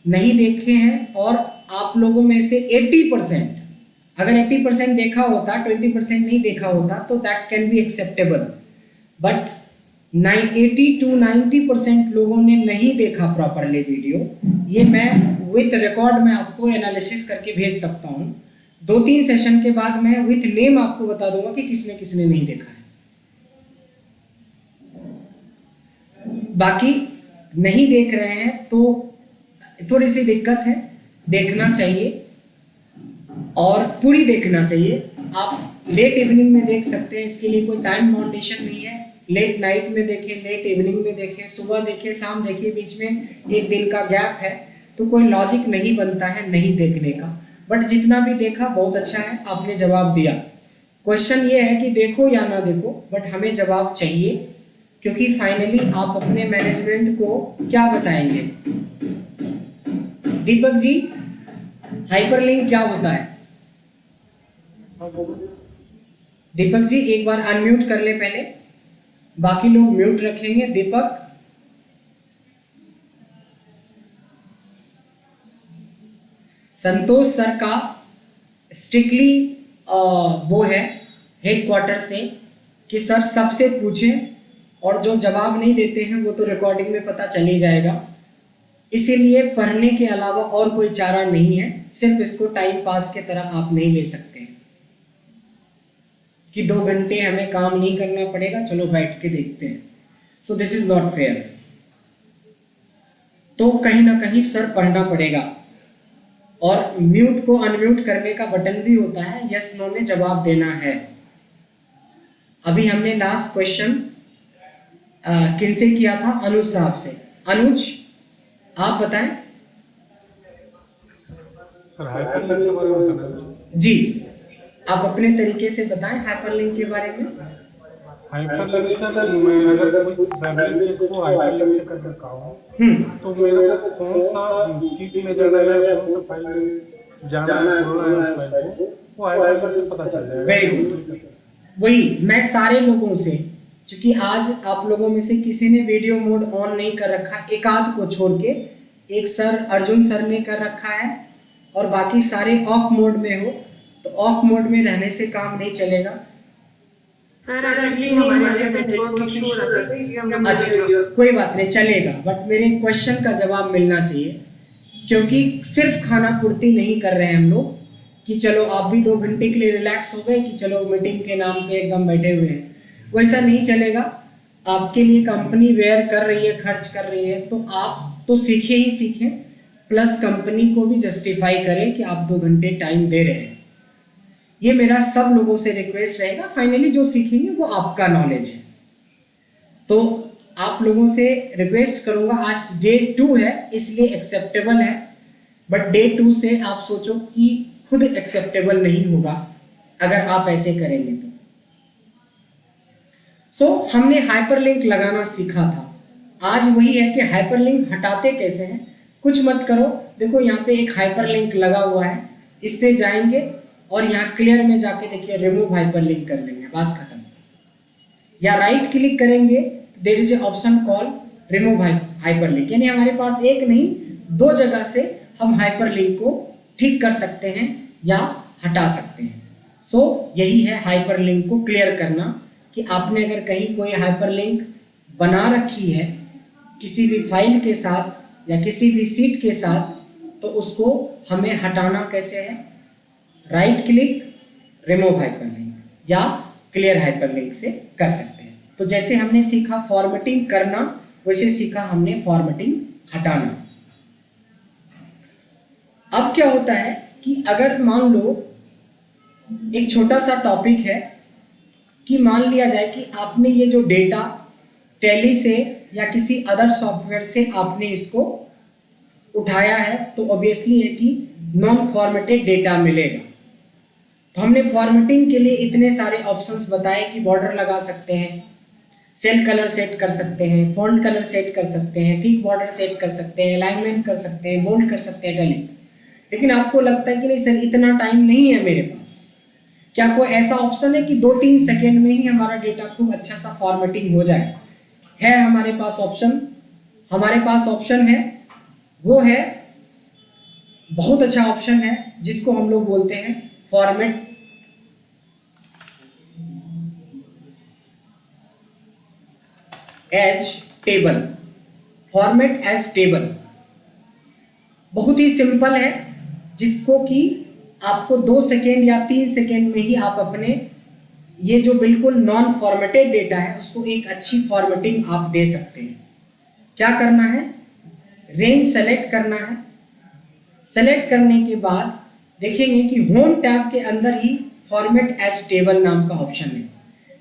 नहीं देखे हैं, और आप लोगों में से 80%, अगर 80% देखा होता, 20% नहीं देखा होता, तो that can be acceptable, but 80 to 90% लोगों ने नहीं देखा प्रॉपरली वीडियो। ये मैं विथ रिकॉर्ड में आपको एनालिसिस करके भेज सकता हूँ। 2-3 सेशन के बाद मैं विथ नेम आपको बता दूंगा कि किसने किसने नहीं देखा है। बाकी नहीं देख रहे हैं तो थोड़ी सी दिक्कत है, देखना चाहिए और पूरी देखना चाहिए। आप लेट इवनिंग में देख सकते हैं, इसके लिए कोई टाइम बाउंडेशन नहीं है। लेट नाइट में देखें, लेट इवनिंग में देखें, सुबह देखें, शाम देखिए, बीच में एक दिन का गैप है, तो कोई लॉजिक नहीं बनता है नहीं देखने का। बट जितना भी देखा बहुत अच्छा है, आपने जवाब दिया। क्वेश्चन ये है कि देखो या ना देखो, बट हमें जवाब चाहिए, क्योंकि फाइनली आप अपने मैनेजमेंट को क्या बताएंगे। दीपक जी, हाइपरलिंक क्या होता है? दीपक जी एक बार अनम्यूट कर ले पहले, बाकी लोग म्यूट रखेंगे। दीपक, संतोष सर का स्ट्रिक्टली वो है हेडक्वार्टर से कि सर सबसे पूछें, और जो जवाब नहीं देते हैं वो तो रिकॉर्डिंग में पता चल ही जाएगा। इसीलिए पढ़ने के अलावा और कोई चारा नहीं है, सिर्फ इसको टाइम पास के तरह आप नहीं ले सकते कि 2 घंटे हमें काम नहीं करना पड़ेगा, चलो बैठ के देखते हैं। So this is not fair. तो कहीं ना कहीं सर पढ़ना पड़ेगा, और म्यूट को अनम्यूट करने का बटन भी होता है, यस नो में जवाब देना है। अभी हमने लास्ट क्वेश्चन किनसे किया था? अनुज साहब से। अनुज आप बताएं। सर हाइपरलिंक के बारे में बताना जी, आप अपने तरीके से बताएं हाइपरलिंक के बारे में। हाइपरलिंक सर, मैं अगर कोई वेब चीज को हाइपरलिंक से कर देता हूँ तो मेरे को कौन सा चीज में जाना है, कौन सा फाइल में जाना है, खोलना है उस फाइल को, वो हाइपरलिंक से पता चल जाएगा। Very good. वही मैं सारे लोगों से, क्योंकि आज आप लोगों में से किसी ने वीडियो मोड ऑन नहीं कर रखा, एक आध को छोड़ के, एक सर अर्जुन सर ने कर रखा है, और बाकी सारे ऑफ मोड में हो, तो ऑफ मोड में रहने से काम नहीं चलेगा। सर एक्चुअली हमारे नेटवर्क इशू हो रहा था, इसलिए हमने अच्छा, कोई बात नहीं, चलेगा, बट मेरे क्वेश्चन का जवाब मिलना चाहिए, क्योंकि सिर्फ खाना पूर्ति नहीं कर रहे हैं हम लोग कि चलो आप भी 2 घंटे के लिए रिलैक्स हो गए कि चलो मीटिंग के नाम पे एकदम बैठे हुए हैं। वैसा नहीं चलेगा। आपके लिए कंपनी वेयर कर रही है, खर्च कर रही है, तो आप तो सीखे ही सीखें, प्लस कंपनी को भी जस्टिफाई करें कि आप 2 घंटे टाइम दे रहे हैं। ये मेरा सब लोगों से रिक्वेस्ट रहेगा। फाइनली जो सीखेंगे वो आपका नॉलेज है, तो आप लोगों से रिक्वेस्ट करूंगा, आज डे 2 है इसलिए एक्सेप्टेबल है, बट डे 2 से आप सोचो कि खुद एक्सेप्टेबल नहीं होगा अगर आप ऐसे करेंगे तो। सो हमने हाइपरलिंक लगाना सीखा था। आज वही है कि हाइपरलिंक हटाते कैसे हैं। कुछ मत करो, देखो यहाँ पे एक हाइपरलिंक लगा हुआ है, इस पे जाएंगे और यहाँ क्लियर में जाके देखिए रिमूव हाइपरलिंक कर लेंगे, बात खत्म। या राइट क्लिक करेंगे तो there is a option call remove hyperlink, यानी हमारे पास एक नहीं 2 जगह से हम हाइपरलिंक को ठीक कर सकते हैं या हटा सकते हैं। सो यही है हाइपरलिंक को क्लियर करना, कि आपने अगर कहीं कोई हाइपरलिंक बना रखी है किसी भी फाइल के साथ या किसी भी सीट के साथ, तो उसको हमें हटाना कैसे है, राइट क्लिक रिमूव हाइपरलिंक या क्लियर हाइपरलिंक से कर सकते हैं। तो जैसे हमने सीखा फॉर्मेटिंग करना, वैसे सीखा हमने फॉर्मेटिंग हटाना। अब क्या होता है कि अगर मान लो एक छोटा सा टॉपिक है कि मान लिया जाए कि आपने ये जो डेटा टैली से या किसी अदर सॉफ्टवेयर से आपने इसको उठाया है, तो ऑब्वियसली है कि नॉन फॉर्मेटेड डेटा मिलेगा। तो हमने फॉर्मेटिंग के लिए इतने सारे ऑप्शंस बताए कि बॉर्डर लगा सकते हैं, सेल कलर सेट कर सकते हैं, फॉन्ट कलर सेट कर सकते हैं, थिक बॉर्डर सेट कर सकते हैं, अलाइनमेंट कर सकते हैं, बोल्ड कर सकते हैं, टैली। लेकिन आपको लगता है कि नहीं सर इतना टाइम नहीं है मेरे पास, क्या कोई ऐसा ऑप्शन है कि 2-3 सेकेंड में ही हमारा डेटा खूब अच्छा सा फॉर्मेटिंग हो जाए? है हमारे पास ऑप्शन, हमारे पास ऑप्शन है, वो है बहुत अच्छा ऑप्शन है जिसको हम लोग बोलते हैं format as table. Format as table बहुत ही सिंपल है, जिसको कि आपको 2 सेकेंड या 3 सेकेंड में ही आप अपने ये जो बिल्कुल नॉन फॉर्मेटेड डेटा है उसको एक अच्छी फॉर्मेटिंग आप दे सकते हैं। क्या करना है? रेंज सेलेक्ट करना है। सेलेक्ट करने के बाद देखेंगे कि होम टैब के अंदर ही फॉर्मेट एज टेबल नाम का ऑप्शन है।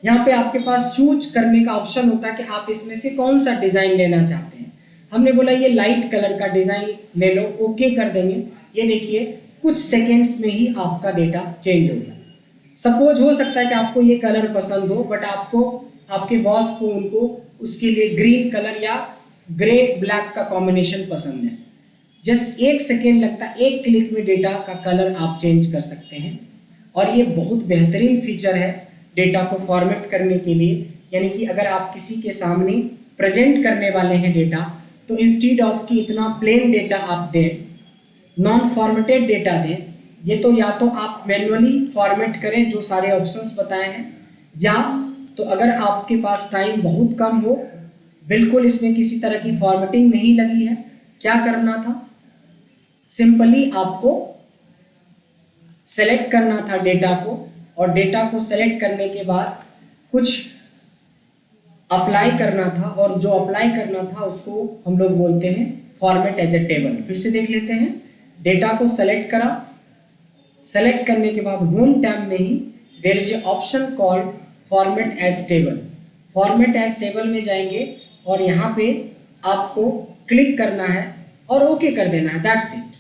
यहाँ पे आपके पास चूज करने का ऑप्शन होता है कि आप इसमें से कौन सा डिज़ाइन लेना चाहते हैं। हमने बोला ये लाइट कलर का डिज़ाइन ले लो, ओके कर देंगे। ये देखिए कुछ सेकेंड्स में ही आपका डेटा चेंज हो गया। सपोज हो सकता है कि आपको ये कलर पसंद हो, बट आपको आपके बॉस को उनको उसके लिए ग्रीन कलर या ग्रे ब्लैक का कॉम्बिनेशन पसंद है। जस्ट 1 सेकेंड लगता है, 1 क्लिक में डेटा का कलर आप चेंज कर सकते हैं। और ये बहुत बेहतरीन फीचर है डेटा को फॉर्मेट करने के लिए। यानी कि अगर आप किसी के सामने प्रेजेंट करने वाले हैं डेटा, तो इंस्टीड ऑफ कि इतना प्लेन डेटा आप दें, नॉन फॉर्मेटेड डेटा दें, ये तो या तो आप मैन्युअली फॉर्मेट करें जो सारे ऑप्शंस बताए हैं, या तो अगर आपके पास टाइम बहुत कम हो, बिल्कुल इसमें किसी तरह की फॉर्मेटिंग नहीं लगी है, क्या करना था? सिंपली आपको सेलेक्ट करना था डेटा को, और डेटा को सेलेक्ट करने के बाद कुछ अप्लाई करना था, और जो अप्लाई करना था उसको हम लोग बोलते हैं फॉर्मेट एज ए टेबल। फिर से देख लेते हैं। डेटा को सेलेक्ट करा, सेलेक्ट करने के बाद होम टैब में ही there is a option called format as table. Format as table में जाएंगे और यहाँ पे आपको क्लिक करना है और ओके कर देना है, दैट्स इट।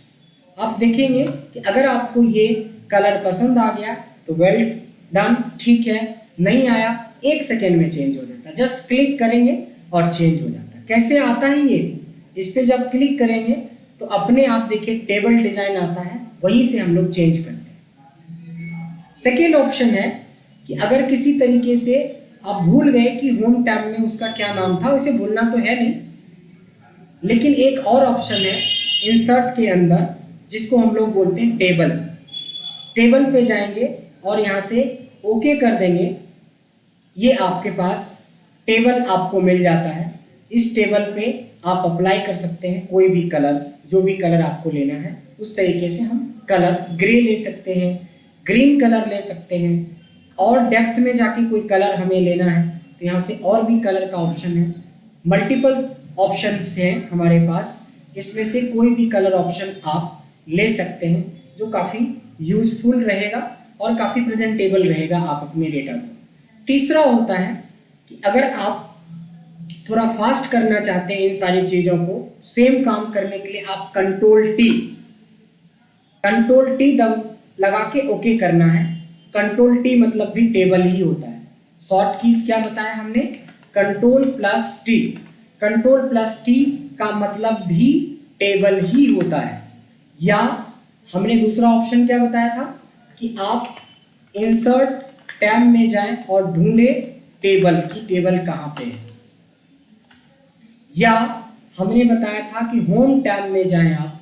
आप देखेंगे कि अगर आपको ये कलर पसंद आ गया तो वेल डन, ठीक है। नहीं आया, 1 सेकेंड में चेंज हो जाता है। जस्ट क्लिक करेंगे और चेंज हो जाता है। कैसे आता है ये? इस पर जब क्लिक करेंगे तो अपने आप देखिए टेबल डिज़ाइन आता है, वहीं से हम लोग चेंज करते हैं। सेकेंड ऑप्शन है कि अगर किसी तरीके से आप भूल गए कि होम टैब में उसका क्या नाम था, उसे भूलना तो है नहीं, लेकिन एक और ऑप्शन है इंसर्ट के अंदर जिसको हम लोग बोलते हैं टेबल। टेबल पे जाएंगे और यहाँ से ओके कर देंगे। ये आपके पास टेबल आपको मिल जाता है। इस टेबल पे आप अप्लाई कर सकते हैं कोई भी कलर, जो भी कलर आपको लेना है उस तरीके से हम कलर ग्रे ले सकते हैं, ग्रीन कलर ले सकते हैं, और डेप्थ में जाके कोई कलर हमें लेना है तो यहाँ से और भी कलर का ऑप्शन है। मल्टीपल ऑप्शंस हैं हमारे पास, इसमें से कोई भी कलर ऑप्शन आप ले सकते हैं जो काफ़ी यूज़फुल रहेगा और काफ़ी प्रेजेंटेबल रहेगा आप अपने डेटा को। तीसरा होता है कि अगर आप थोड़ा फास्ट करना चाहते हैं इन सारी चीज़ों को सेम काम करने के लिए, आप कंट्रोल टी लगा के ओके करना है। कंट्रोल टी मतलब भी टेबल ही होता है। शॉर्ट कीज क्या बताया हमने? Control plus T. Control plus T का मतलब भी टेबल ही होता है। या हमने दूसरा ऑप्शन क्या बताया था कि आप इंसर्ट टैब में जाएं और ढूंढे टेबल की टेबल कहाँ पे है। या हमने बताया था कि होम टैब में जाएं आप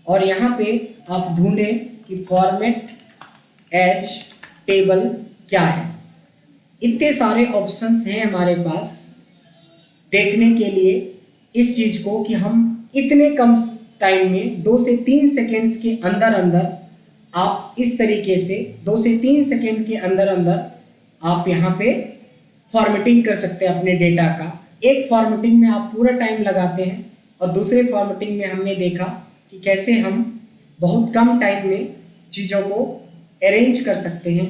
और यहाँ पे आप ढूंढें कि फॉर्मेट एज टेबल क्या है। इतने सारे ऑप्शंस हैं हमारे पास देखने के लिए इस चीज़ को कि हम इतने कम टाइम में 2 से 3 सेकेंड्स के अंदर अंदर आप इस तरीके से 2 से 3 सेकेंड के अंदर अंदर आप यहाँ पे फॉर्मेटिंग कर सकते हैं अपने डेटा का। एक फॉर्मेटिंग में आप पूरा टाइम लगाते हैं और दूसरे फॉर्मेटिंग में हमने देखा कि कैसे हम बहुत कम टाइम में चीज़ों को अरेंज कर सकते हैं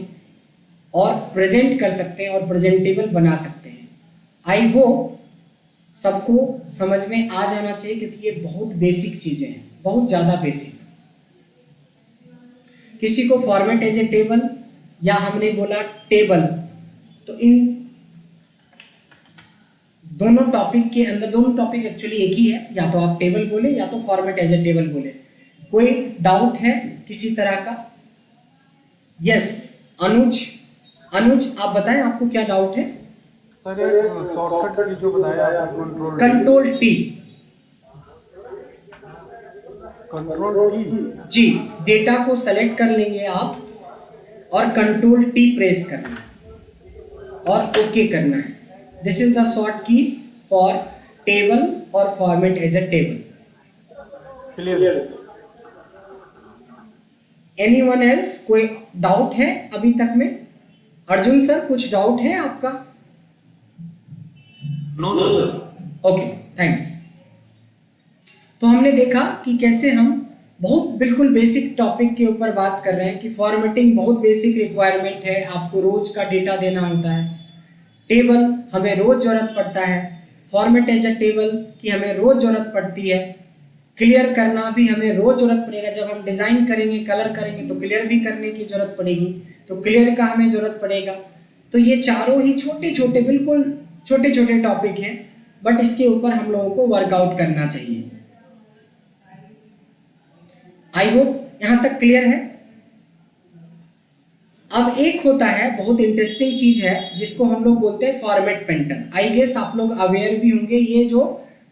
और प्रेजेंट कर सकते हैं और प्रेजेंटेबल बना सकते हैं। आई होप सबको समझ में आ जाना चाहिए क्योंकि ये बहुत बेसिक चीज़ें हैं, बहुत ज़्यादा बेसिक। किसी को फॉर्मेट एज ए टेबल या हमने बोला टेबल, तो इन दोनों टॉपिक के अंदर, दोनों टॉपिक एक्चुअली एक ही है, या तो आप टेबल बोले या तो फॉर्मेट एज ए टेबल बोले। कोई डाउट है किसी तरह का? यस, अनुज आप बताएं, आपको क्या डाउट है? सर ये शॉर्टकट की जो बताया आपने, कंट्रोल टी जी, डेटा को सेलेक्ट कर लेंगे आप और कंट्रोल टी प्रेस करना है और ओके करना है। This is the short keys for table और format as a table. Clear. Anyone else, कोई डाउट है अभी तक में? अर्जुन सर, कुछ डाउट है आपका? No sir. Okay, thanks. तो हमने देखा कि कैसे हम बहुत बिल्कुल बेसिक टॉपिक के ऊपर बात कर रहे हैं कि फॉर्मेटिंग बहुत बेसिक रिक्वायरमेंट है, आपको रोज का डेटा देना होता है। टेबल हमें रोज जरूरत पड़ता है, फॉर्मेट एज अ टेबल की हमें रोज जरूरत पड़ती है, क्लियर करना भी हमें रोज जरूरत पड़ेगा। जब हम डिज़ाइन करेंगे, कलर करेंगे तो क्लियर भी करने की जरूरत पड़ेगी, तो क्लियर का हमें जरूरत पड़ेगा। तो ये चारों ही छोटे छोटे बिल्कुल छोटे छोटे टॉपिक हैं, बट इसके ऊपर हम लोगों को वर्कआउट करना चाहिए। आई होप यहां तक क्लियर है। अब एक होता है बहुत इंटरेस्टिंग चीज है जिसको हम लोग बोलते हैं फॉर्मेट पेंटर। आई गेस आप लोग अवेयर भी होंगे, ये जो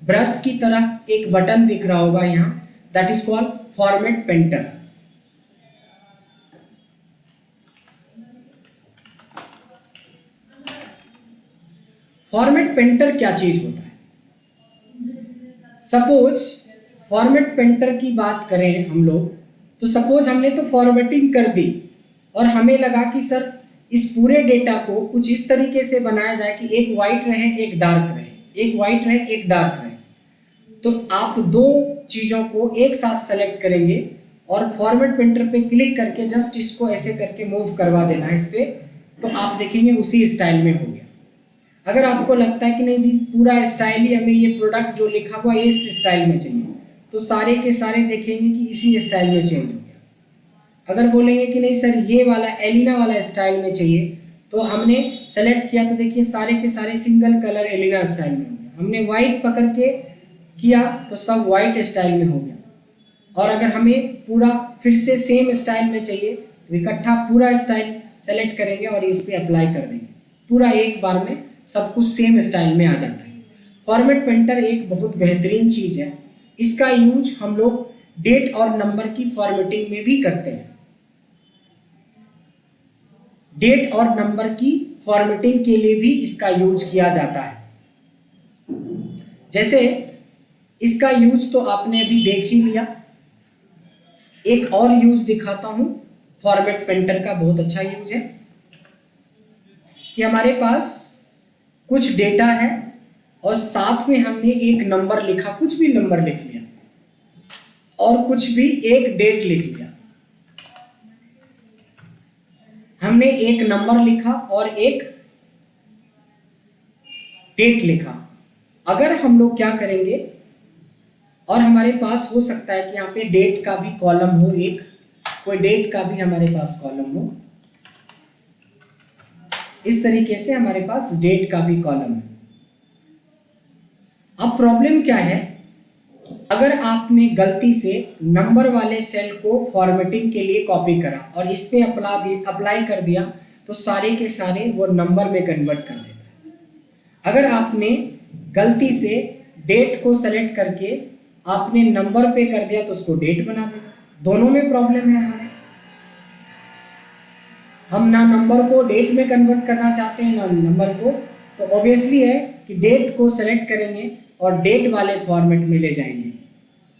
ब्रश की तरह एक बटन दिख रहा होगा यहाँ, that is called format painter. Format painter क्या चीज होता है? सपोज फॉर्मेट पेंटर की बात करें हम लोग, तो सपोज हमने तो फॉर्मेटिंग कर दी और हमें लगा कि सर इस पूरे डेटा को कुछ इस तरीके से बनाया जाए कि एक वाइट रहे एक डार्क रहे, एक वाइट रहे एक डार्क रहे। तो आप दो चीज़ों को एक साथ सेलेक्ट करेंगे और फॉर्मेट पेंटर पे क्लिक करके जस्ट इसको ऐसे करके मूव करवा देना है इस पे, तो आप देखेंगे उसी स्टाइल में हो गया। अगर आपको लगता है कि नहीं जी पूरा स्टाइल ही हमें, ये प्रोडक्ट जो लिखा हुआ है इस स्टाइल में चाहिए, तो सारे के सारे देखेंगे कि इसी स्टाइल में चेंज हो गया। अगर बोलेंगे कि नहीं सर ये वाला एलिना वाला स्टाइल में चाहिए, तो हमने सेलेक्ट किया तो देखिए सारे के सारे सिंगल कलर एलिना स्टाइल में हो गया। हमने वाइट पकड़ के किया तो सब वाइट स्टाइल में हो गया। और अगर हमें पूरा फिर से सेम स्टाइल में चाहिए तो इकट्ठा पूरा स्टाइल सेलेक्ट करेंगे और इस पर अप्लाई कर देंगे, पूरा एक बार में सब कुछ सेम स्टाइल में आ जाता है। फॉर्मेट पेंटर एक बहुत बेहतरीन चीज़ है, इसका यूज हम लोग डेट और नंबर की फॉर्मेटिंग में भी करते हैं। डेट और नंबर की फॉर्मेटिंग के लिए भी इसका यूज किया जाता है। जैसे इसका यूज तो आपने अभी देख ही लिया, एक और यूज दिखाता हूं फॉर्मेट पेंटर का, बहुत अच्छा यूज है कि हमारे पास कुछ डेटा है और साथ में हमने एक नंबर लिखा, कुछ भी नंबर लिख लिया और कुछ भी एक डेट लिख लिया। हमने एक नंबर लिखा और एक डेट लिखा। अगर हम लोग क्या करेंगे, और हमारे पास हो सकता है कि यहाँ पे डेट का भी कॉलम हो, एक कोई डेट का भी हमारे पास कॉलम हो, इस तरीके से हमारे पास डेट का भी कॉलम है। अब प्रॉब्लम क्या है, अगर आपने गलती से नंबर वाले सेल को फॉर्मेटिंग के लिए कॉपी करा और इस पे अप्लाई कर दिया तो सारे के सारे वो नंबर में कन्वर्ट कर देता है। अगर आपने गलती से डेट को सेलेक्ट करके आपने नंबर पे कर दिया तो उसको डेट बना देगा। दोनों में प्रॉब्लम है हमें, हम ना नंबर को डेट में कन्वर्ट करना चाहते हैं ना नंबर को, तो ऑब्वियसली है कि डेट को सेलेक्ट करेंगे और डेट वाले फॉर्मेट में ले जाएंगे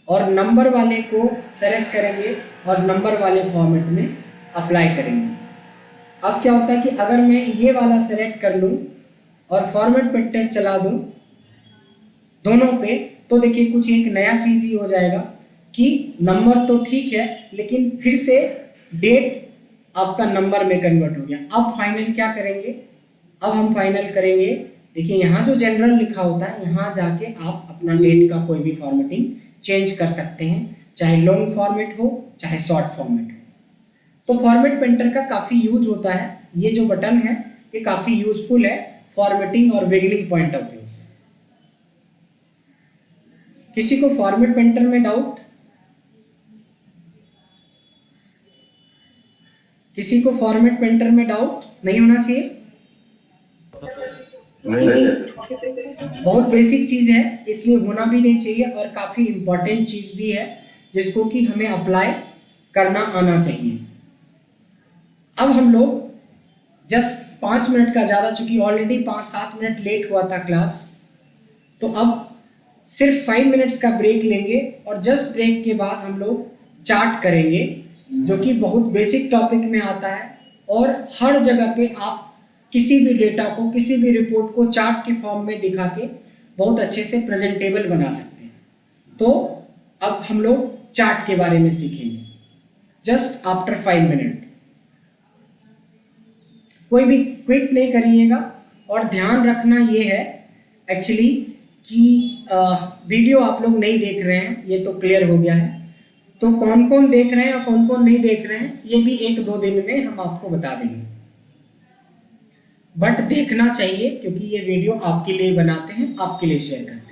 और नंबर वाले को सेलेक्ट करेंगे और नंबर वाले फॉर्मेट में अप्लाई करेंगे। अब क्या होता है कि अगर मैं ये वाला सेलेक्ट कर लूँ और फॉर्मेट पेंटर चला दूँ दोनों पे, तो देखिए कुछ एक नया चीज़ ही हो जाएगा कि नंबर तो ठीक है लेकिन फिर से डेट आपका नंबर में कन्वर्ट हो गया। अब फाइनल क्या करेंगे, अब हम फाइनल करेंगे, देखिए यहाँ जो जनरल लिखा होता है यहाँ जाके आप अपना डेट का कोई भी फॉर्मेटिंग चेंज कर सकते हैं, चाहे लॉन्ग फॉर्मेट हो चाहे शॉर्ट फॉर्मेट हो। तो फॉर्मेट पेंटर का काफ़ी यूज होता है, ये जो बटन है ये काफ़ी यूजफुल है फॉर्मेटिंग और बिगिनिंग पॉइंट ऑफ व्यू से। किसी को फॉर्मेट पेंटर में डाउट? किसी को फॉर्मेट पेंटर में डाउट नहीं होना चाहिए? बहुत बेसिक चीज है, इसलिए होना भी नहीं चाहिए और काफी इंपॉर्टेंट चीज भी है जिसको कि हमें अप्लाई करना आना चाहिए। अब हम लोग जस्ट 5 मिनट का ज़्यादा, चूंकि ऑलरेडी 5-7 मिनट लेट हुआ था क्लास, तो अब सिर्फ 5 मिनट्स का ब्रेक लेंगे और जस्ट ब्रेक के बाद हम लोग चार्ट करेंगे, जो कि बहुत बेसिक टॉपिक में आता है और हर जगह पे आप किसी भी डेटा को, किसी भी रिपोर्ट को चार्ट के फॉर्म में दिखा के बहुत अच्छे से प्रेजेंटेबल बना सकते हैं। तो अब हम लोग चार्ट के बारे में सीखेंगे जस्ट आफ्टर 5 मिनट। कोई भी क्विट नहीं करिएगा और ध्यान रखना ये है एक्चुअली कि वीडियो आप लोग नहीं देख रहे हैं, ये तो क्लियर हो गया है। तो कौन कौन देख रहे हैं और कौन कौन नहीं देख रहे हैं ये भी 1-2 दिन में हम आपको बता देंगे, बट देखना चाहिए क्योंकि ये वीडियो आपके लिए बनाते हैं, आपके लिए शेयर करते हैं।